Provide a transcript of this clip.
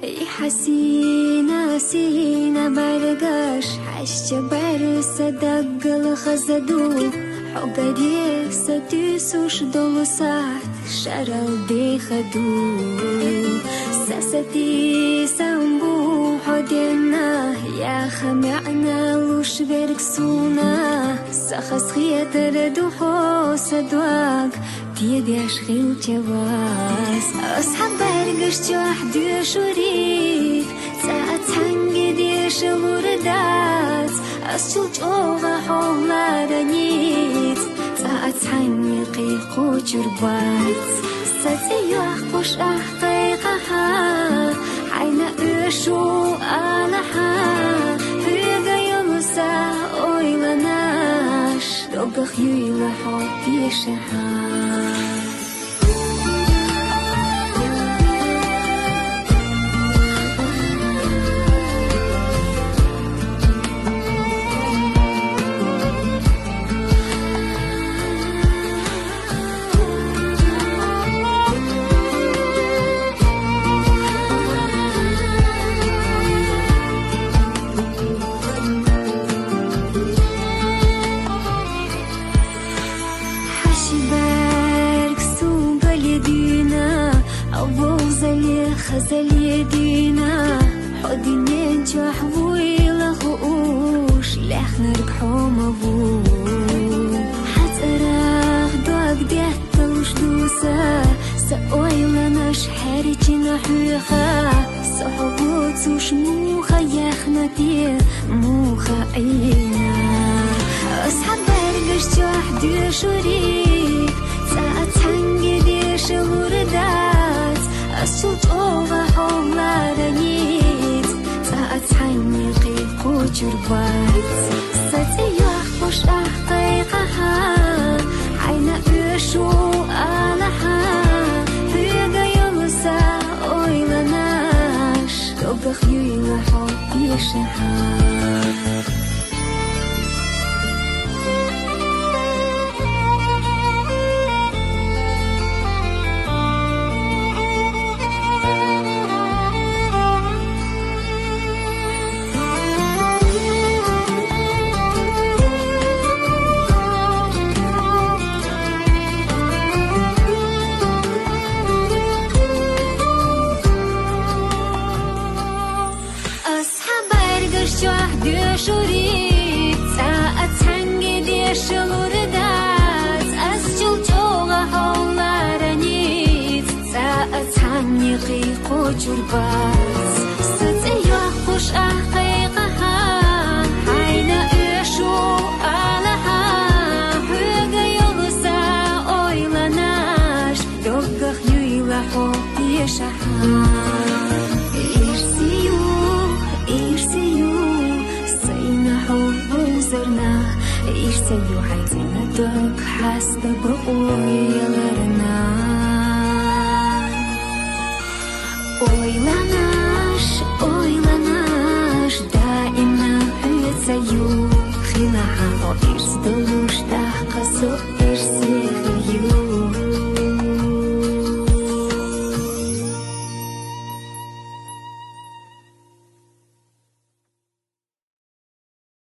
حسينة سينا برقاش حشجبر صدق خزدو حقريك ستيسوش دولسات شرل بخدو ساستي سنبو حدنا يا خمعنا لوش بركسونا سخص خيتر دوحو صدواق تيدي أشغل جواز أصحاب برقش جوح دو شريك ساعت هنگي ديش الوردات أسجل جوغا حولا رنيت ساعت هنگي قيقو جربات ساتي يوحقوش أحقيقها حين أشو آلها هيدا يلوسا أويلناش دوغخ يويلحو بيشها خزل يدينا حدين جوح ويلا خؤوش لحنا ركحو مبو حتراغ دوك ديت وش دوسا سأويلا نشحري جنا حيخا صحبوت وش موخا يخنا دي موخا عينا أصحاب برقش جوح دي شريك ساعت هنگي ديش الوردات أسجل جوغا حولا رنيت ساعت حيني قيقو جربات ساتي يحقوش أحقيقها حين أشو آلها هيدا يلوسا أويلناش دوغخ يويلحو بيشها شوريت ساعت هنگي ديش الوردات أسجل جوغا حولا رنيت ساعت هنگي قيقو جربات ستي يحقوش أحقيقها حين أشو آلها هيدا يلوسا أويلناش دوغخ يويلحو بيشها إيرسيو عايزين دوك حسب بقويلرنا أويلناش دائما إيرسيو خلعها إيرس دلوش تحقصو إيرسيو